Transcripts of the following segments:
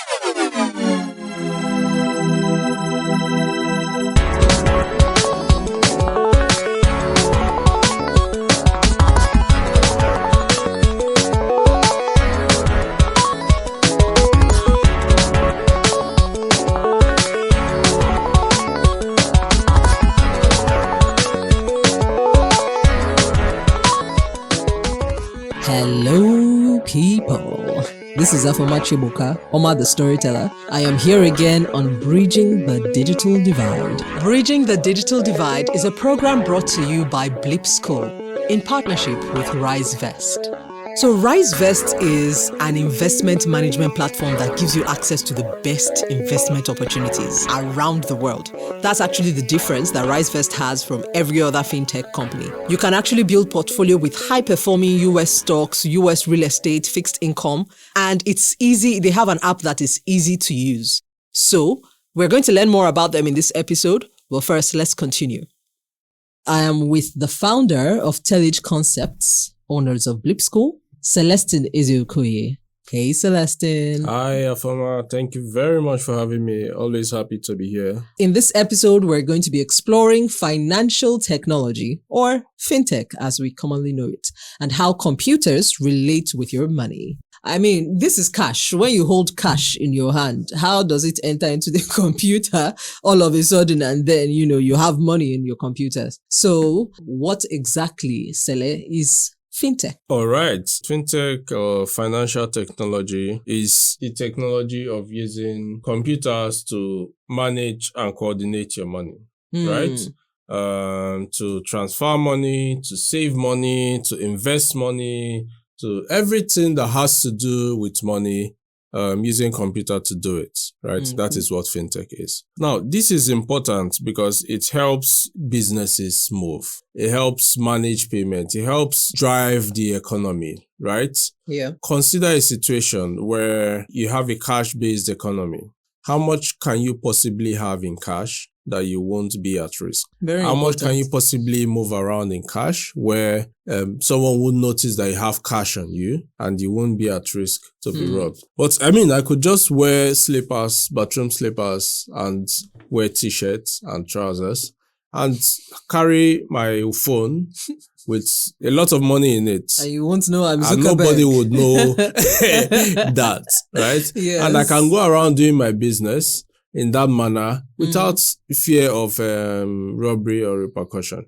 Hello, people. This is Afoma Chibuka, Oma the Storyteller. I am here again on Bridging the Digital Divide. Bridging the Digital Divide is a program brought to you by Blip School in partnership with RiseVest. So RiseVest is an investment management platform that gives you access to the best investment opportunities around the world. That's actually the difference that RiseVest has from every other fintech company. You can actually build portfolio with high-performing US stocks, US real estate, fixed income, and it's easy. They have an app that is easy to use. So we're going to learn more about them in this episode. But first, let's continue. I am with the founder of Telige Concepts, owners of Blip School, Celestine Ezeokoye. Hey, Celestine. Hi, Afoma. Thank you very much for having me. Always happy to be here. In this episode, we're going to be exploring financial technology, or Fintech as we commonly know it, and how computers relate with your money. I mean, this is cash. When you hold cash in your hand, how does it enter into the computer all of a sudden and then, you have money in your computers? So what exactly, Cele, is Fintech? All right. Fintech or financial technology is the technology of using computers to manage and coordinate your money, right? To transfer money, to save money, to invest money, to everything that has to do with money, using computer to do it, right? That is what Fintech is. Now, this is important because it helps businesses move. It helps manage payment. It helps drive the economy, right? Yeah. Consider a situation where you have a cash-based economy. How much can you possibly have in cash that you won't be at risk? How much can you possibly move around in cash where someone would notice that you have cash on you and you won't be at risk to be robbed? But I could just wear slippers, bathroom slippers, and wear t-shirts and trousers and carry my phone with a lot of money in it. And you won't know I'm Zuckerberg. And nobody would know that, right? Yes. And I can go around doing my business in that manner without fear of robbery or repercussion,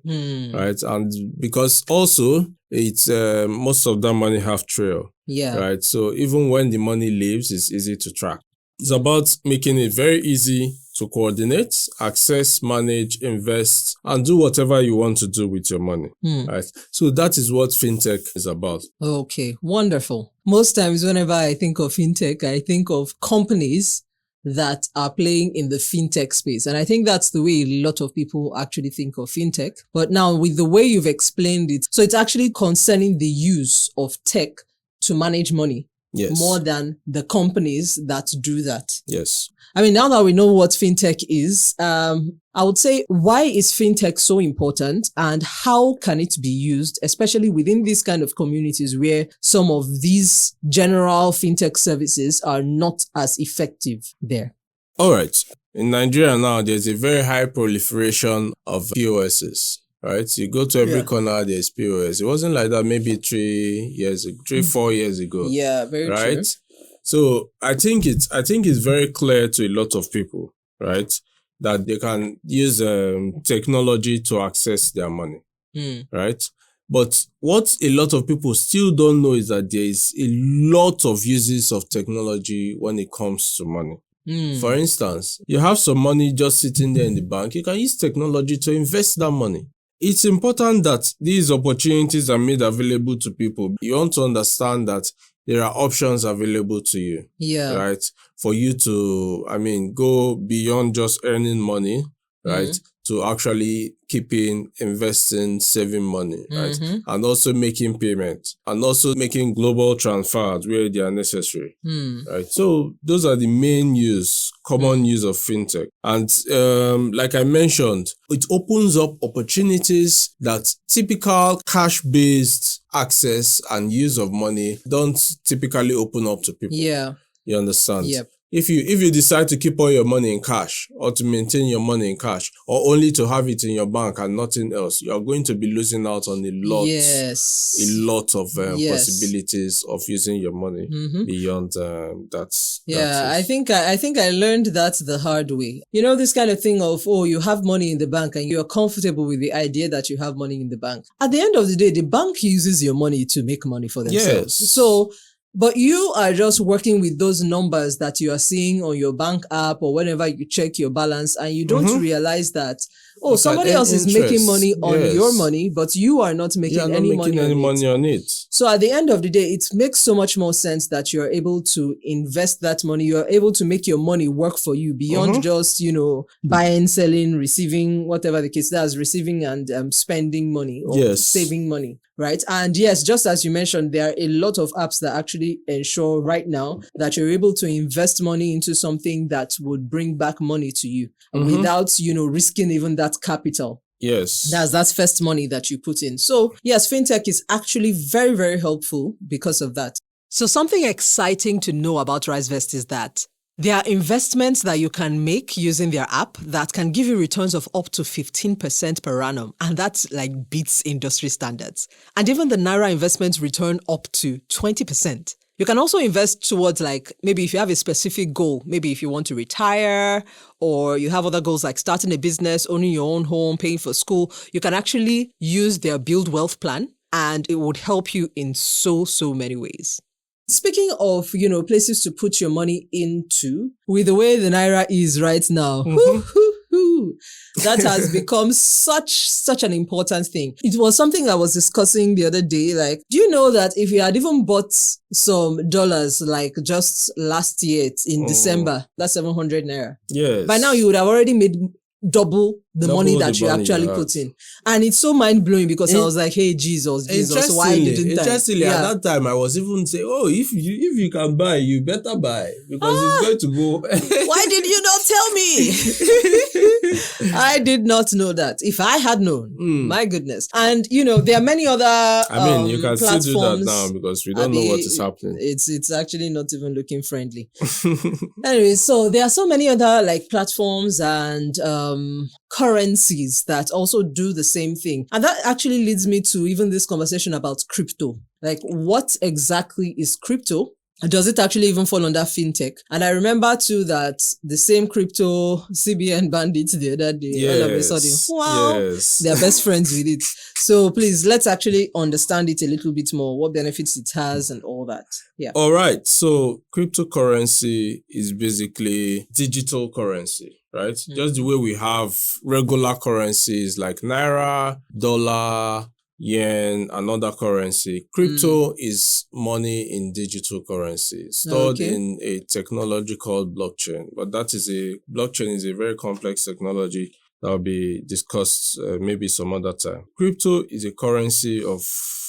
right? And because also it's most of that money have trail, right? So even when the money leaves, it's easy to track. It's about making it very easy to coordinate, access, manage, invest, and do whatever you want to do with your money, right? So that is what Fintech is about. Okay, wonderful. Most times whenever I think of Fintech, I think of companies that are playing in the fintech space. And I think that's the way a lot of people actually think of fintech. But now with the way you've explained it, so it's actually concerning the use of tech to manage money. Yes. More than the companies that do that. Yes. I mean, now that we know what fintech is, I would say, why is fintech so important and how can it be used, especially within these kind of communities where some of these general fintech services are not as effective there? All right. In Nigeria now, there's a very high proliferation of POSs. Right? You go to every corner, there's POS. It wasn't like that maybe 4 years ago. Yeah, very right? true. So I think it's very clear to a lot of people, right, that they can use technology to access their money, right? But what a lot of people still don't know is that there is a lot of uses of technology when it comes to money. For instance, you have some money just sitting there in the bank. You can use technology to invest that money. It's important that these opportunities are made available to people. You want to understand that there are options available to you, right? For you to, go beyond just earning money, right? To actually keeping, investing, saving money, right? And also making payments and also making global transfers where they are necessary, right? So those are the main common use of fintech. And like I mentioned, it opens up opportunities that typical cash-based access and use of money don't typically open up to people. Yeah. You understand? Yep. if you decide to keep all your money in cash or to maintain your money in cash or only to have it in your bank and nothing else, you are going to be losing out on a lot of possibilities of using your money beyond that. Yeah, I think I learned that the hard way. You know, this kind of thing of, oh, you have money in the bank and you're comfortable with the idea that you have money in the bank. At the end of the day, the bank uses your money to make money for themselves. Yes. So, but you are just working with those numbers that you are seeing on your bank app or whenever you check your balance, and you don't realize that, oh, somebody else is making money on your money, but you are not making any money on it. So at the end of the day, it makes so much more sense that you're able to invest that money. You're able to make your money work for you beyond just, you know, buying, selling, receiving, whatever the case is, receiving and spending money or saving money. Right. And yes, just as you mentioned, there are a lot of apps that actually ensure right now that you're able to invest money into something that would bring back money to you without, you know, risking even that capital. Yes. That's first money that you put in. So yes, fintech is actually very, very helpful because of that. So something exciting to know about RiseVest is that there are investments that you can make using their app that can give you returns of up to 15% per annum. And that's like beats industry standards. And even the Naira investments return up to 20%. You can also invest towards, like, maybe if you have a specific goal, maybe if you want to retire or you have other goals like starting a business, owning your own home, paying for school, you can actually use their Build Wealth plan and it would help you in so many ways. Speaking of, you know, places to put your money into, with the way the Naira is right now, that has become such an important thing. It was something I was discussing the other day. Like, do you know that if you had even bought some dollars, like just last year in December, that's 700 Naira. Yes. By now you would have already made double the money that you actually put in. And it's so mind-blowing because I was like, hey, Jesus, why didn't I? Interestingly, at that time, I was even saying, oh, if you can buy, you better buy because it's going to go. Why did you not tell me? I did not know that. If I had known, my goodness. And, you know, there are many other you can still do that now because we don't know what is happening. It's actually not even looking friendly. Anyway, so there are so many other like platforms and currencies that also do the same thing. And that actually leads me to even this conversation about crypto. Like, what exactly is crypto? Does it actually even fall under fintech? And I remember too that the same crypto CBN bandits the other day, all of a sudden, wow, they're best friends with it. So please, let's actually understand it a little bit more, what benefits it has and all that. Yeah. All right. So cryptocurrency is basically digital currency, right? Just the way we have regular currencies like Naira, dollar, yen, and other currency. Crypto is money in digital currency stored in a technology called blockchain. But blockchain is a very complex technology that will be discussed maybe some other time. Crypto is a currency of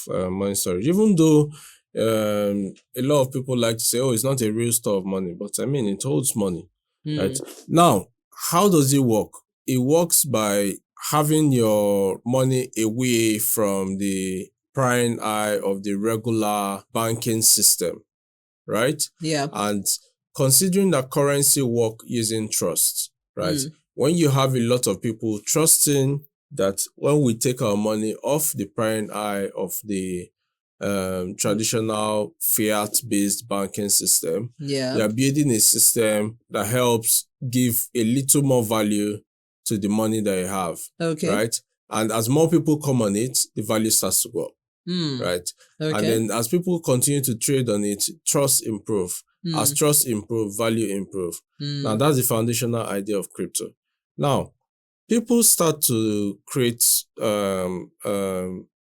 money storage, even though a lot of people like to say, oh, it's not a real store of money, but I mean, it holds money, right? Now, how does it work? It works by having your money away from the prying eye of the regular banking system, right? Yeah. And considering that currency work using trust, right? When you have a lot of people trusting that when we take our money off the prying eye of the traditional fiat-based banking system, we are building a system that helps give a little more value to the money that you have, right? And as more people come on it, the value starts to go up, right? And then as people continue to trade on it, trust improve. As trust improve, value improve. Now, that's the foundational idea of crypto. Now, people start to create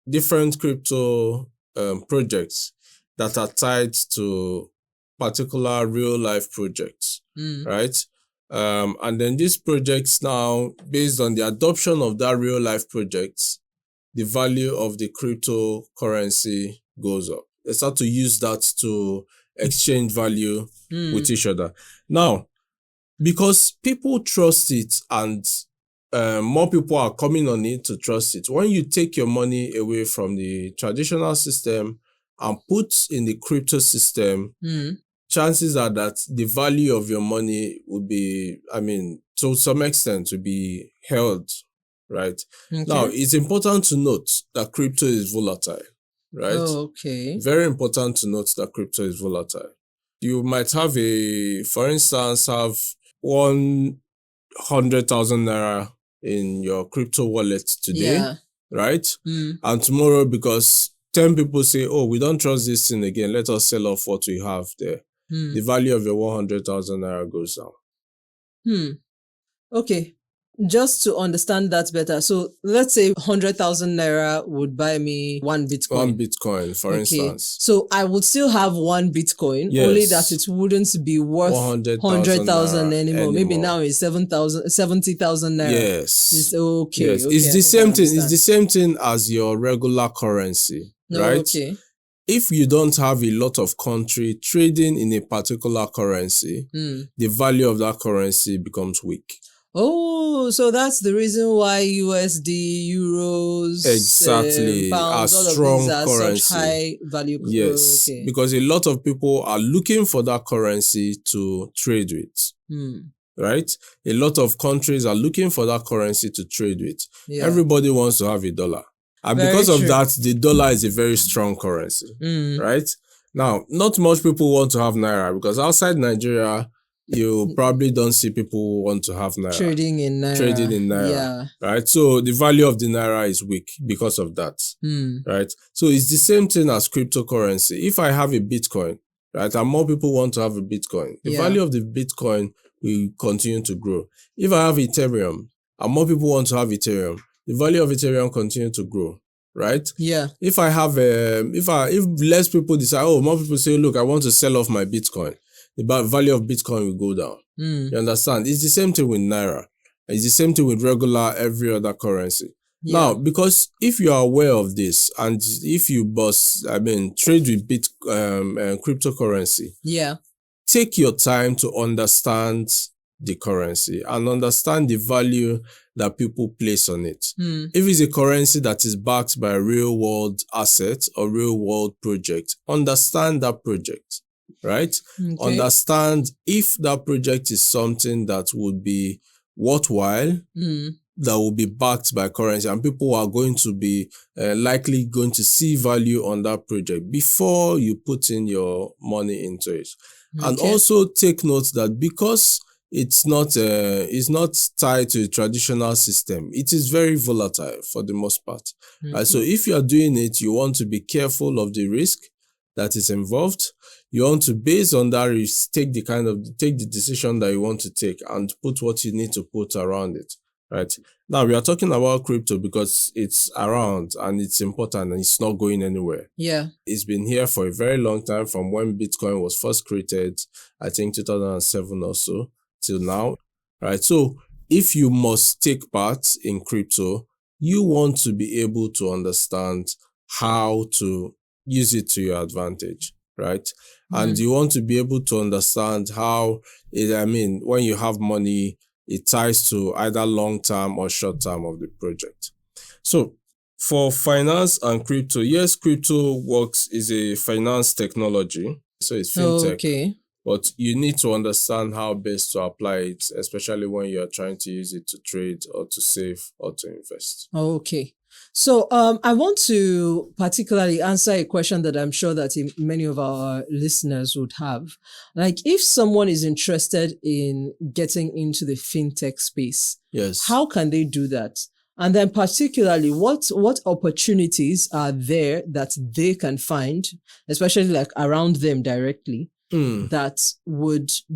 different crypto projects that are tied to particular real-life projects, right? And then these projects now, based on the adoption of that real life projects, the value of the cryptocurrency goes up. They start to use that to exchange value with each other. Now, because people trust it and more people are coming on it to trust it, when you take your money away from the traditional system and put in the crypto system, chances are that the value of your money would be, to some extent, to be held, right? Okay. Now, it's important to note that crypto is volatile, right? Oh, okay. Very important to note that crypto is volatile. You might have for instance, have 100,000 naira in your crypto wallet today, right? And tomorrow, because 10 people say, oh, we don't trust this thing again, let us sell off what we have there. The value of your 100,000 naira goes down. Okay. Just to understand that better. So let's say 100,000 naira would buy me 1 Bitcoin. 1 Bitcoin, for instance. So I would still have 1 Bitcoin, only that it wouldn't be worth 100,000 anymore. Maybe now it's 70,000 naira. Yes. It's okay. Yes. Okay, it's the same thing. It's the same thing as your regular currency, right? Okay. If you don't have a lot of country trading in a particular currency, the value of that currency becomes weak. Oh, so that's the reason why USD, euros, exactly, pounds, a strong currency, such high value. Yes, because a lot of people are looking for that currency to trade with. Right? A lot of countries are looking for that currency to trade with. Yeah. Everybody wants to have a dollar. And because of that, the dollar is a very strong currency. Right? Now, not much people want to have naira because outside Nigeria, you probably don't see people who want to have naira. Trading in naira. Yeah. Right? So the value of the naira is weak because of that. Right? So it's the same thing as cryptocurrency. If I have a Bitcoin, right, and more people want to have a Bitcoin, the value of the Bitcoin will continue to grow. If I have Ethereum and more people want to have Ethereum, the value of Ethereum continue to grow. Right? Yeah. If I have if less people decide, more people say, look, I want to sell off my Bitcoin, the value of Bitcoin will go down. You understand? It's the same thing with naira. It's the same thing with every other currency. Yeah. Now, because if you are aware of this and if you trade with cryptocurrency, take your time to understand the currency and understand the value that people place on it. If it's a currency that is backed by a real world asset or real world project, understand that project, right? Okay. Understand if that project is something that would be worthwhile, that will be backed by currency, and people are going to be likely going to see value on that project before you put in your money into it. Okay. And also take note that because it's not tied to a traditional system, it is very volatile for the most part. Right? So if you are doing it, you want to be careful of the risk that is involved. You want to, based on that risk, take the decision that you want to take and put what you need to put around it. Right? Now we are talking about crypto because it's around and it's important and it's not going anywhere. Yeah. It's been here for a very long time, from when Bitcoin was first created, I think 2007 or so, till now. Right? So if you must take part in crypto, you want to be able to understand how to use it to your advantage. Right? And you want to be able to understand how when you have money, it ties to either long-term or short-term of the project. So for finance and crypto, yes, crypto is a finance technology. So it's fintech. Okay. But you need to understand how best to apply it, especially when you're trying to use it to trade or to save or to invest. Okay. So I want to particularly answer a question that I'm sure that many of our listeners would have. Like, if someone is interested in getting into the fintech space, yes, how can they do that? And then particularly, what opportunities are there that they can find, especially like around them directly, that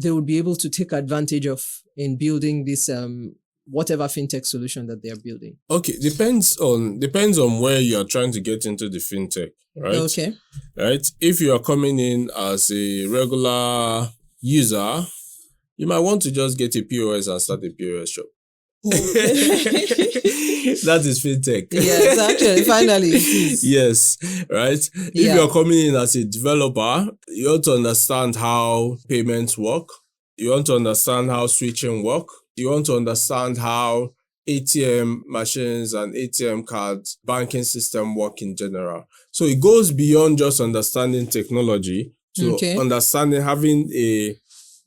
they would be able to take advantage of in building this whatever fintech solution that they are building? Okay, depends on where you are trying to get into the fintech, right? Okay. Right? If you are coming in as a regular user, you might want to just get a POS and start a POS shop. That is fintech. Yes, actually, finally it is. Yes, right? If you are coming in as a developer, you want to understand how payments work. You want to understand how switching work. You want to understand how ATM machines and ATM cards, banking system work in general. So it goes beyond just understanding technology to understanding, having a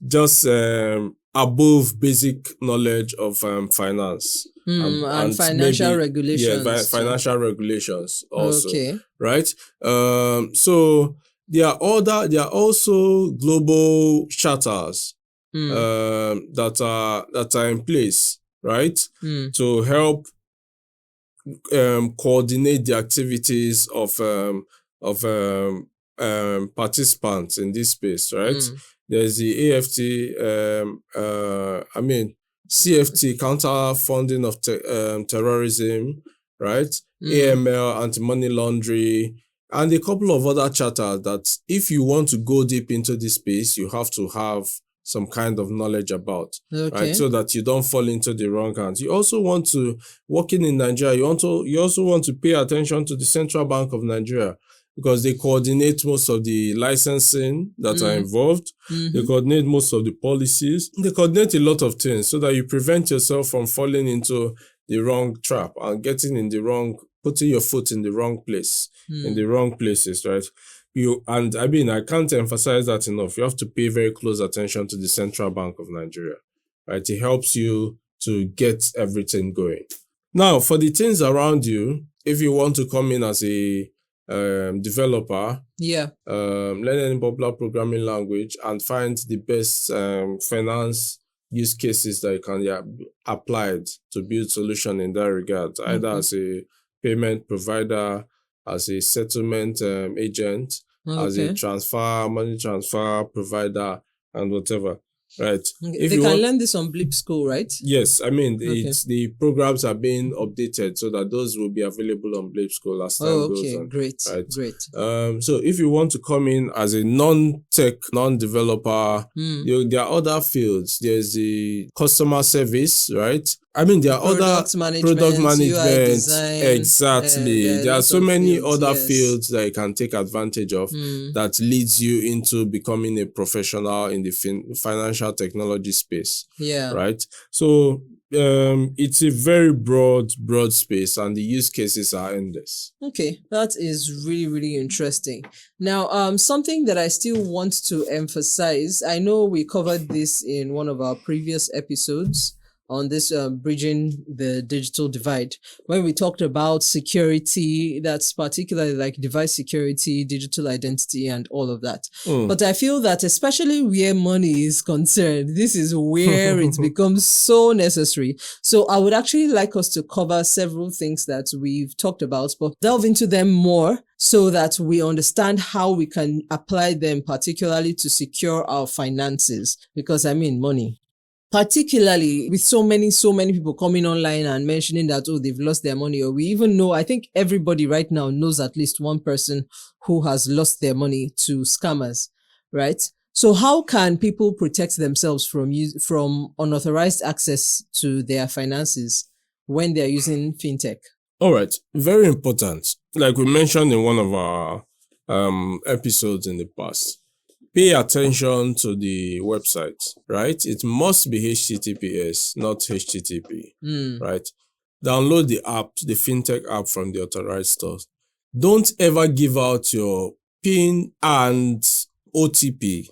just above basic knowledge of finance and financial regulations. Yeah, financial regulations also. Right. So there are also global charters that are in place, right, to help coordinate the activities of participants in this space, right? There's the CFT, counter funding of terrorism, right? AML, anti-money laundering, and a couple of other charters that if you want to go deep into this space, you have to have some kind of knowledge about, right? So that you don't fall into the wrong hands. You also want to, working in Nigeria, you also want to pay attention to the Central Bank of Nigeria, because they coordinate most of the licensing that are involved. They coordinate most of the policies. They coordinate a lot of things so that you prevent yourself from falling into the wrong trap and putting your foot in the wrong place, in the wrong places, right? I can't emphasize that enough. You have to pay very close attention to the Central Bank of Nigeria, right? It helps you to get everything going. Now, for the things around you, if you want to come in as a developer, learn any popular programming language and find the best finance use cases that you can applied to build solution in that regard, either as a payment provider, as a settlement agent, as a money transfer provider, and whatever. Right. They can learn this on Blip School, right? Yes. It's the programs are being updated so that those will be available on Blip School as time goes on. Great. Right? Great. So if you want to come in as a non-tech, non-developer, there are other fields. There's the customer service, right? There are product management, UI design, exactly. There are so many other fields that you can take advantage of that leads you into becoming a professional in the financial technology space. Right. So it's a very broad space, and the use cases are endless. Okay, that is really, really interesting. Now, something that I still want to emphasize, I know we covered this in one of our previous episodes on this bridging the digital divide, when we talked about security, that's particularly like device security, digital identity, and all of that. But I feel that especially where money is concerned, this is where it becomes so necessary. So I would actually like us to cover several things that we've talked about, but delve into them more so that we understand how we can apply them, particularly to secure our finances, because money. Particularly with so many people coming online and mentioning that, they've lost their money, or we even know, I think everybody right now knows at least one person who has lost their money to scammers, right? So how can people protect themselves from unauthorized access to their finances when they're using fintech? All right. Very important. Like we mentioned in one of our episodes in the past, pay attention to the website, right? It must be HTTPS, not HTTP, right? Download the app, the fintech app from the authorized stores. Don't ever give out your PIN and OTP.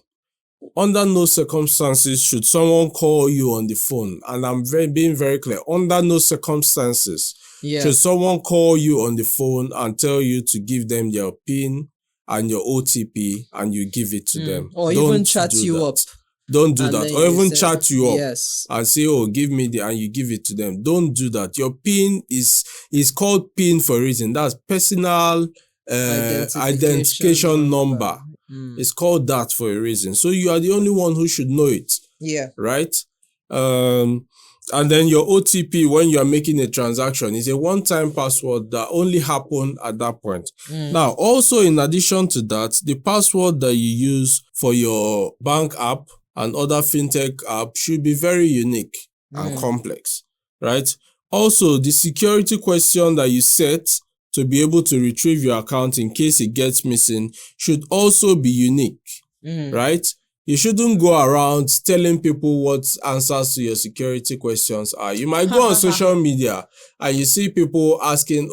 Under no circumstances should someone call you on the phone, and I'm being very clear, under no circumstances should someone call you on the phone and tell you to give them your PIN and your OTP and you give it to them. Or even chat you up. Don't do that. Or even chat you up and say, give me and you give it to them. Don't do that. Your PIN is called PIN for a reason. That's personal identification number. It's called that for a reason. So you are the only one who should know it. Right? And then your OTP, when you are making a transaction, is a one-time password that only happen at that point. Now, also in addition to that, the password that you use for your bank app and other fintech app should be very unique and complex, right? Also, the security question that you set to be able to retrieve your account in case it gets missing should also be unique, right? You shouldn't go around telling people what answers to your security questions are. You might go on social media and you see people asking,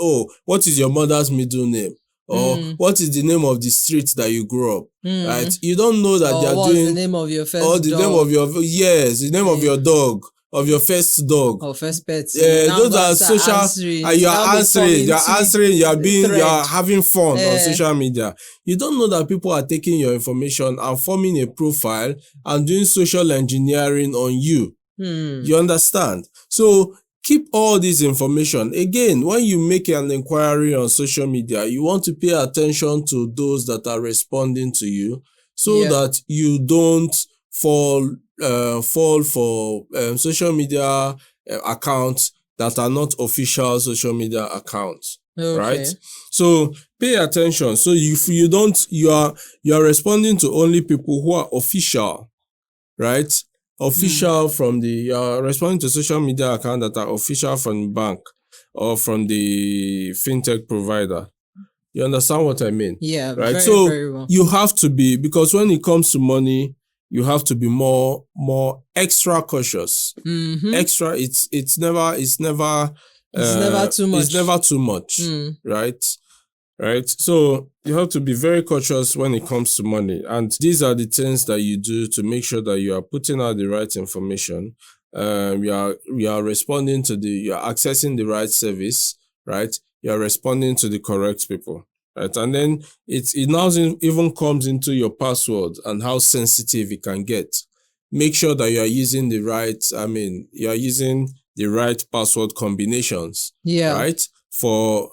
what is your mother's middle name? or what is the name of the street that you grew up, right? You don't know that they are what's doing the name of your first or the dog? name of your the name of your dog, of your first dog, or first pet. those are social, and you are answering, you are having fun on social media. You don't know that people are taking your information and forming a profile and doing social engineering on you. You understand? So keep all this information. Again, when you make an inquiry on social media, you want to pay attention to those that are responding to you, so that you don't fall for social media accounts that are not official social media accounts. Right? So pay attention. So if you don't, you are responding to only people who are official, right? Official from you are responding to social media accounts that are official from the bank or from the fintech provider. You understand what I mean? Yeah, right. Very, very well. You have to be, because when it comes to money, you have to be more extra cautious. Extra. It's never too much. It's never too much. Right. So you have to be very cautious when it comes to money. And these are the things that you do to make sure that you are putting out the right information. You are responding to you are accessing the right service, right? You are responding to the correct people, right? And then it now even comes into your password and how sensitive it can get. Make sure that you are using the right password combinations, right? For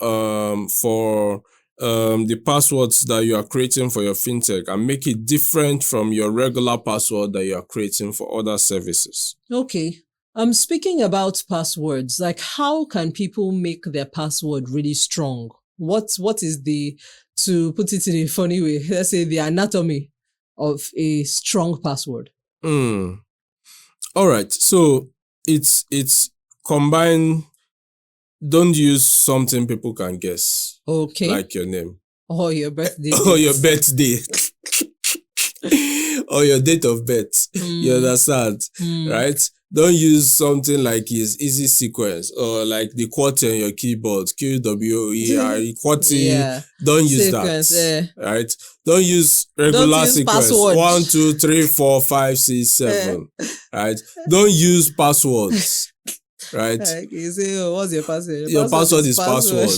the passwords that you are creating for your fintech, and make it different from your regular password that you are creating for other services. Okay. Speaking about passwords, like how can people make their password really strong? What is to put it in a funny way, let's say the anatomy of a strong password? All right. So it's combine. Don't use something people can guess. Okay. Like your name. Or your birthday. Or your birthday. Or your date of birth. You understand? Right? Don't use something like his easy sequence or like the QWERTY on your keyboard. QWER, QWERTY. Don't use sequence, that. Right? Don't use regular sequence. Password. 1, 2, 3, 4, 5, 6, 7. Right? Don't use passwords. Right? You say, what's your password? Your password is password.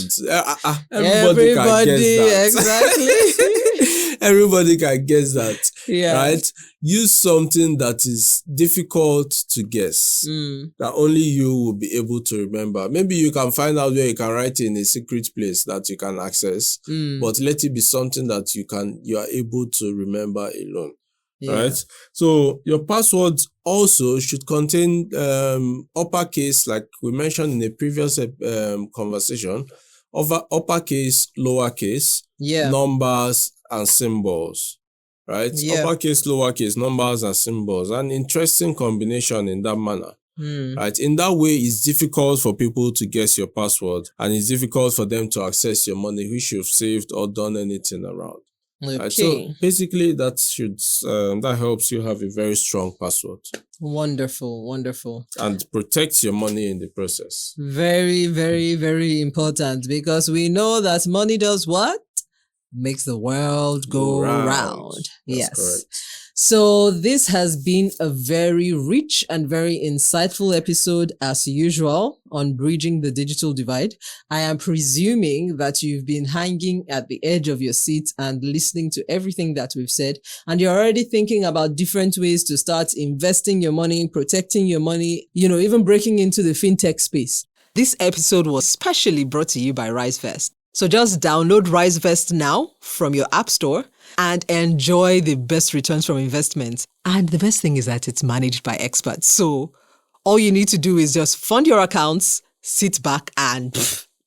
Everybody can guess that. Exactly. Everybody can guess that. Yeah. Right? Use something that is difficult to guess. That only you will be able to remember. Maybe you can find out where you can write in a secret place that you can access. But let it be something that you are able to remember alone. Right? So your passwords also should contain uppercase, like we mentioned in a previous conversation, uppercase, lowercase, numbers and symbols. Right? Uppercase, lowercase, numbers and symbols. An interesting combination in that manner. Right? In that way, it's difficult for people to guess your password, and it's difficult for them to access your money which you've saved or done anything around. Okay. Right, so basically that helps you have a very strong password. Wonderful. And protects your money in the process. Very, very, very important, because we know that money does what? Makes the world go round. Yes. Correct. So this has been a very rich and very insightful episode, as usual, on Bridging the Digital Divide. I am presuming that you've been hanging at the edge of your seat and listening to everything that we've said, and you're already thinking about different ways to start investing your money, protecting your money, even breaking into the fintech space. This episode was specially brought to you by RiseVest. So just download RiseVest now from your app store and enjoy the best returns from investments. And the best thing is that it's managed by experts. So all you need to do is just fund your accounts, sit back and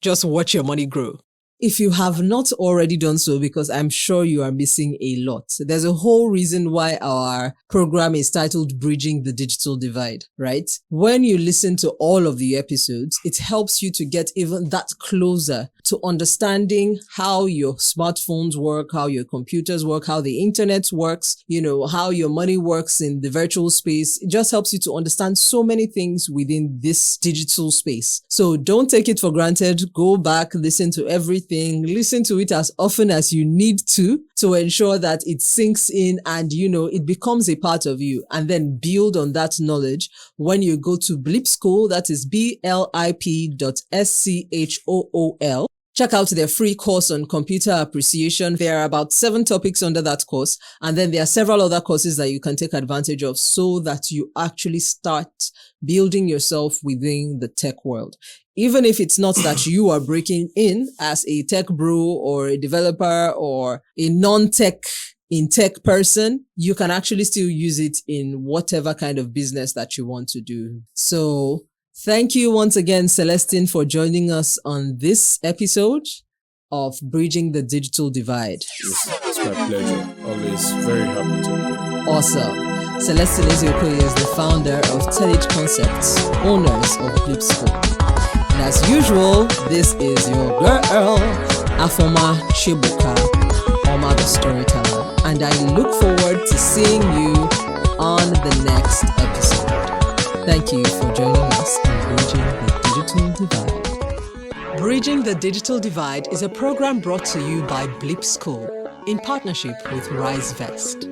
just watch your money grow. If you have not already done so, because I'm sure you are missing a lot, there's a whole reason why our program is titled Bridging the Digital Divide, right? When you listen to all of the episodes, it helps you to get even that closer to understanding how your smartphones work, how your computers work, how the internet works, how your money works in the virtual space. It just helps you to understand so many things within this digital space. So don't take it for granted. Go back, listen to everything everything. Listen to it as often as you need to ensure that it sinks in and, it becomes a part of you, and then build on that knowledge when you go to Blip School. That is blip.school. Check out their free course on computer appreciation. There are about 7 topics under that course. And then there are several other courses that you can take advantage of so that you actually start building yourself within the tech world. Even if it's not that you are breaking in as a tech bro or a developer or a non-tech in tech person, you can actually still use it in whatever kind of business that you want to do. So thank you once again, Celestine, for joining us on this episode of Bridging the Digital Divide. It's my pleasure. Always very happy to. Awesome. Celestine Eziokoye is the founder of Telit Concepts, owners of Blip School. And as usual, this is your girl, Afoma Chibuka, Oma the Storyteller. And I look forward to seeing you on the next episode. Thank you for joining us on Bridging the Digital Divide. Bridging the Digital Divide is a program brought to you by Blip School in partnership with Rise Vest.